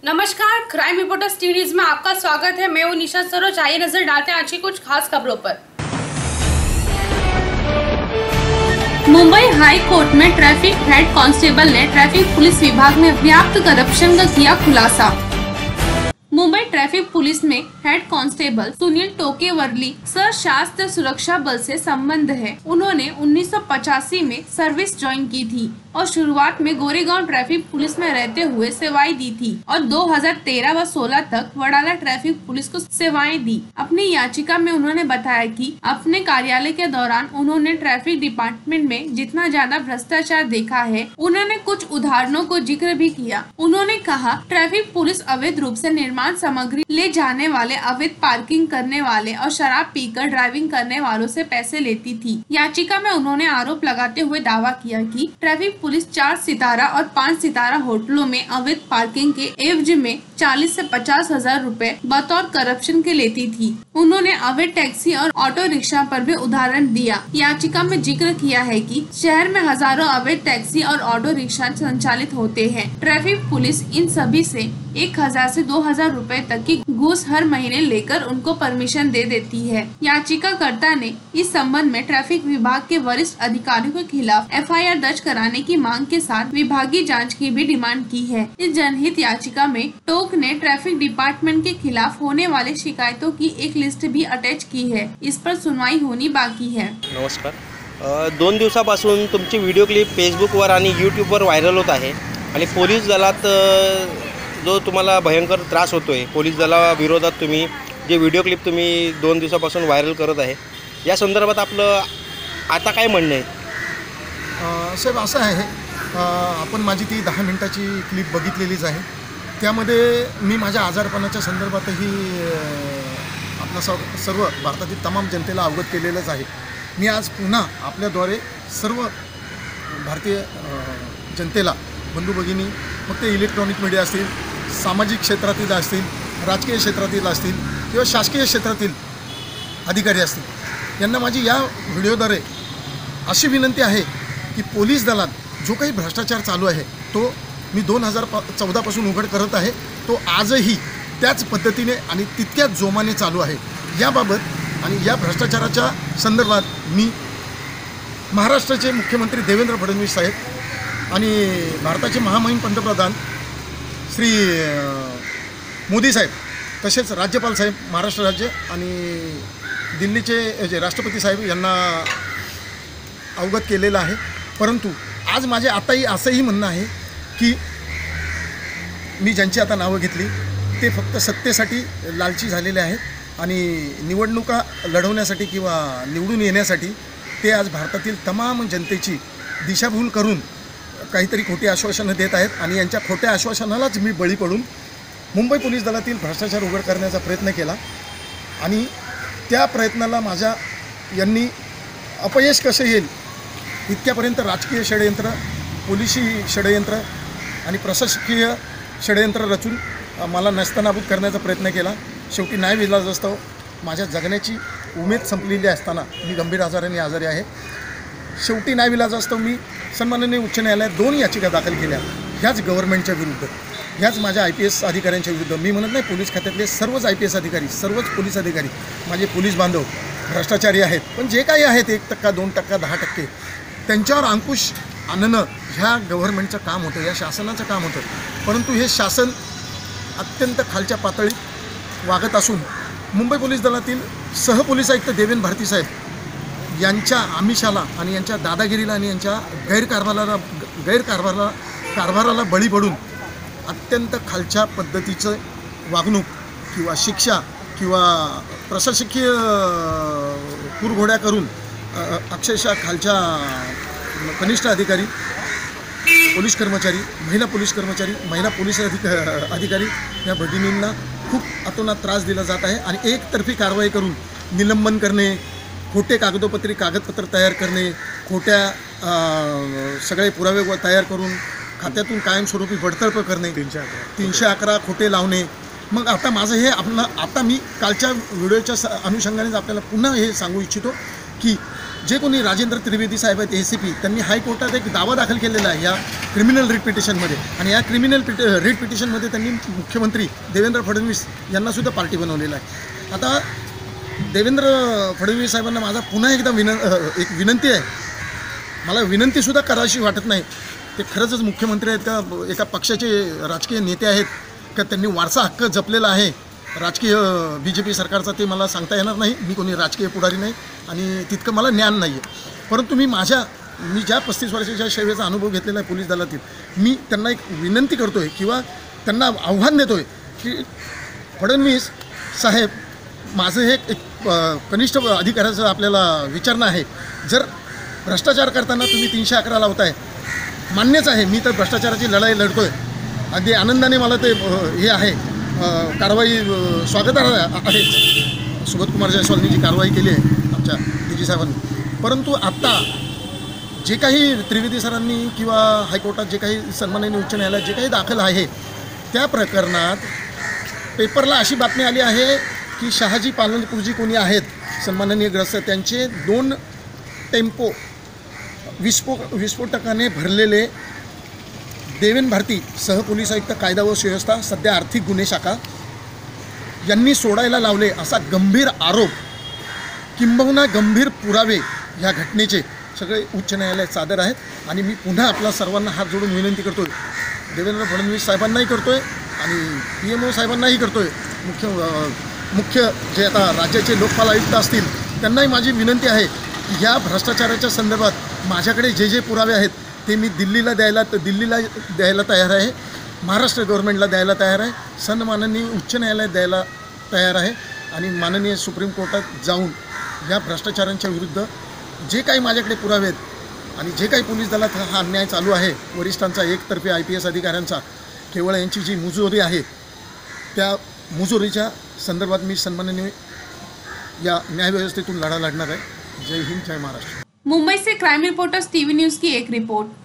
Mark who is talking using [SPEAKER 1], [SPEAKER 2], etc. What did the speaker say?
[SPEAKER 1] नमस्कार, crime reporters TV news में आपका स्वागत है। मैं हूं निशा सरोज। आइए नजर डालते हैं आज की कुछ खास खबरों पर। मुंबई हाई कोर्ट में ट्रैफिक हेड कांस्टेबल ने ट्रैफिक पुलिस विभाग में व्याप्त करप्शन का किया खुलासा। मुंबई ट्रैफिक पुलिस में हेड कांस्टेबल सुनील टोकेवर्ली सशस्त्र सुरक्षा बल से संबंध है। उन्होंने 1985 में सर्विस ज्वाइन की थी और शुरुआत में गोरेगांव ट्रैफिक पुलिस में रहते हुए सेवाएं दी थी और 2013 व 16 तक वडाला ट्रैफिक पुलिस को सेवाएं दी। अपनी याचिका में उन्होंने बताया कि अपने कार्यालय के दौरान उन्होंने ट्रैफिक डिपार्टमेंट में जितना ज्यादा भ्रष्टाचार देखा है, उन्होंने कुछ उदाहरणों को जिक्र भी किया। उन्होंने कहा, ट्रैफिक पुलिस अवैध रूप से निर्माण सामग्री ले जाने वाले, अवैध पार्किंग करने वाले और शराब पीकर ड्राइविंग करने वालों से पैसे लेती थी। याचिका में उन्होंने आरोप लगाते हुए दावा किया कि ट्रैफिक पुलिस 4 सितारा और 5 सितारा होटलों में अवैध पार्किंग के एवज में 40 से 50 हजार रुपए बतौर करप्शन के लेती थी। उन्होंने अवैध टैक्सी और ऑटो रिक्शा पर भी उदाहरण दिया। याचिका में जिक्र किया है कि शहर में हजारों अवैध टैक्सी और ऑटो रिक्शा संचालित होते हैं। ट्रैफिक पुलिस इन सभी से 1000 से 2000 रुपए तक की घूस हर महीने लेकर उनको परमिशन दे देती है। याचिकाकर्ता ने इस संबंध में ट्रैफिक विभाग के वरिष्ठ अधिकारियों के खिलाफ FIR दर्ज कराने की मांग के साथ विभागीय जांच की भी डिमांड की है। इस जनहित याचिका में टोक ने ट्रैफिक डिपार्टमेंट के खिलाफ होने वाले शिकायतों की एक लिस्ट भी अटैच की है। इस पर सुनवाई होनी बाकी है।
[SPEAKER 2] नमस्कार, 2 दिवसापासून तुमची व्हिडिओ क्लिप फेसबुकवर आणि यूट्यूबवर व्हायरल होत आहे आणि पोलीस दलात जो तुम्हाला भयंकर त्रास होतोय, पोलीस दलाविरोधात तुम्ही जे व्हिडिओ क्लिप तुम्ही 2 दिवसापासून व्हायरल करत आहे, या संदर्भात आपलं आता काय म्हणणं आहे?
[SPEAKER 3] साहेब, असं आहे, आपण माझी ती 10 मिनिटाची क्लिप बघितलेलीच आहे। त्यामध्ये मी माझ्या आजारपणाच्या संदर्भातही आपला सर्व भारतातील तमाम जनतेला अवगत केलेलंच आहे। मी आज पुन्हा आपल्याद्वारे सर्व भारतीय जनतेला, बंधू भगिनी, मग ते इलेक्ट्रॉनिक मीडिया असतील, सामाजिक क्षेत्रातील असतील, राजकीय क्षेत्रातील असतील किंवा शासकीय क्षेत्रातील अधिकारी असतील, यांना माझी या व्हिडिओद्वारे अशी विनंती आहे की पोलीस दलात जो काही भ्रष्टाचार चालू आहे तो मी 2014 पासून उघड करत आहे, तो आजही त्याच पद्धतीने आणि तितक्याच जोमाने चालू आहे। याबाबत आणि या भ्रष्टाचाराच्या संदर्भात मी महाराष्ट्राचे मुख्यमंत्री देवेंद्र फडणवीस साहेब आणि भारताचे महामहिम पंतप्रधान श्री मोदी साहेब, तसेच राज्यपाल साहेब, महाराष्ट्र राज्य आणि दिल्लीचे जे राष्ट्रपती साहेब यांना अवगत केलेलं आहे। परंतु आज माझे आताही असंही म्हणणं आहे की मी ज्यांची आता नावं घेतली ते फक्त सत्तेसाठी लालची झालेले आहेत आणि निवडणुका लढवण्यासाठी किंवा निवडून येण्यासाठी ते आज भारतातील तमाम जनतेची दिशाभूल करून काहीतरी खोटी आश्वासनं देत आहेत आणि यांच्या खोट्या आश्वासनालाच मी बळी पडून मुंबई पोलीस दलातील भ्रष्टाचार उघड करण्याचा प्रयत्न केला आणि त्या प्रयत्नाला माझ्या यांनी अपयश कसं येईल इतक्यापर्यंत राजकीय षडयंत्र, पोलिसी षडयंत्र आणि प्रशासकीय षडयंत्र रचून मला नस्तनाबूत करण्याचा प्रयत्न केला। शेवटी न्यायविलाजास्तव माझ्या जगण्याची उमेद संपलेली असताना मी गंभीर आजाराने आजारी आहे। शेवटी न्यायविलाजास्तव मी सन्माननीय उच्च न्यायालयात 2 याचिका दाखल केल्या, ह्याच गव्हर्नमेंटच्या विरुद्ध, ह्याच माझ्या IPS अधिकाऱ्यांच्या विरुद्ध। मी म्हणत नाही पोलीस खात्यातले सर्वच IPS अधिकारी, सर्वच पोलीस अधिकारी माझे पोलीस बांधव भ्रष्टाचारी आहेत, पण जे काही आहेत 1%, 2%, 10%, त्यांच्यावर अंकुश आणणं ह्या गव्हर्नमेंटचं काम होतं, या शासनाचं काम होतं। परंतु हे शासन अत्यंत खालच्या पातळीत वागत असून मुंबई पोलीस दलातील सहपोलीस आयुक्त देवेन भारती साहेब यांच्या आमिषाला आणि यांच्या दादागिरीला आणि यांच्या कारभाराला बळी पडून अत्यंत खालच्या पद्धतीचं वागणूक किंवा शिक्षा किंवा प्रशासकीय कुरघोड्या करून अक्षरशः खालच्या कनिष्ठ अधिकारी, पोलीस कर्मचारी, महिला पोलीस कर्मचारी, महिला पोलीस अधिकारी या भगिनींना खूप अतोनात त्रास दिला जात आहे आणि एकतर्फी कारवाई करून निलंबन करणे, खोटे कागदपत्र तयार करणे, खोट्या सगळे पुरावे तयार करून खात्यातून कायमस्वरूपी बडतर्फ करणे, 311 खोटे लावणे। मग आता माझं हे आता मी कालच्या व्हिडिओच्या अनुषंगानेच आपल्याला पुन्हा हे सांगू इच्छितो की जे कोणी राजेंद्र त्रिवेदी साहेब आहेत ACP, त्यांनी हायकोर्टात एक दावा दाखल केलेला आहे या क्रिमिनल रिट पिटिशनमध्ये. आणि या क्रिमिनल रिट पिटिशनमध्ये त्यांनी मुख्यमंत्री देवेंद्र फडणवीस यांनासुद्धा पार्टी बनवलेला आहे. आता देवेंद्र फडणवीस साहेबांना माझा पुन्हा एकदा एक विनंती आहे. मला विनंतीसुद्धा करावीशी वाटत नाही. ते खरंच मुख्यमंत्री आहेत का एका पक्षाचे राजकीय नेते आहेत का त्यांनी वारसा हक्क जपलेला आहे राजकीय BJP सरकारचा, ते मला सांगता येणार नाही. मी कोणी राजकीय पुढारी नाही आणि तितकं मला ज्ञान नाही आहे. परंतु मी ज्या 35 वर्षाच्या सेवेचा अनुभव घेतलेला आहे पोलीस दलातील, मी त्यांना एक विनंती करतो आहे किंवा त्यांना आव्हान देतो आहे की फडणवीस साहेब, माझं हे एक कनिष्ठ अधिकाऱ्याचं आपल्याला विचारणं आहे. जर भ्रष्टाचार करताना तुम्ही 311 लावताय, मान्यच आहे, मी तर भ्रष्टाचाराची लढाई लढतो आहे. अगदी आनंदाने मला ते हे आहे, कारवाई स्वागतार्ह आहे. सुबोधकुमार जायस्वालनी जी कारवाई केली आहे आमच्या DG साहेबांनी. परंतु आत्ता जे काही त्रिवेदी सरांनी किंवा हायकोर्टात जे काही सन्माननीय उच्च न्यायालयात जे काही दाखल आहे, त्या प्रकरणात पेपरला अशी बातमी आली आहे की शहाजी पालनपूरजी कोणी आहेत सन्माननीय ग्रस्त, त्यांचे 2 टेम्पो विस्फोटकाने भरलेले देवेन भारती सहपोलीस आयुक्त कायदा व सुव्यवस्था, सध्या आर्थिक गुन्हे शाखा, यांनी सोडायला लावले असा गंभीर आरोप किंबहुना गंभीर पुरावे ह्या घटनेचे सगळे उच्च न्यायालयात सादर आहेत. आणि मी पुन्हा आपल्या सर्वांना हात जोडून विनंती करतो आहे, देवेंद्र फडणवीस साहेबांनाही करतो आहे आणि PMO साहेबांनाही करतो आहे, मुख्य जे आता राज्याचे लोकपाल आयुक्त असतील त्यांनाही माझी विनंती आहे की ह्या भ्रष्टाचाराच्या संदर्भात माझ्याकडे जे पुरावे आहेत ते मी दिल्लीला द्यायला तयार आहे, महाराष्ट्र गव्हर्नमेंटला द्यायला तयार आहे, सन्माननीय उच्च न्यायालयात द्यायला तयार आहे आणि माननीय सुप्रीम कोर्टात जाऊन या भ्रष्टाचारांच्या विरुद्ध जे काही माझ्याकडे पुरावे आहेत आणि जे काही पोलीस दलात हा अन्याय चालू आहे वरिष्ठांचा, एकतर्फी IPS अधिकाऱ्यांचा, केवळ यांची जी मुजोरी आहे त्या मुजोरीच्या संदर्भात मी सन्माननीय या न्यायव्यवस्थेतून लढा लढणार आहे. जय हिंद, जय महाराष्ट्र.
[SPEAKER 1] मुंबई से क्राइम रिपोर्टर्स TV न्यूज़ की एक रिपोर्ट.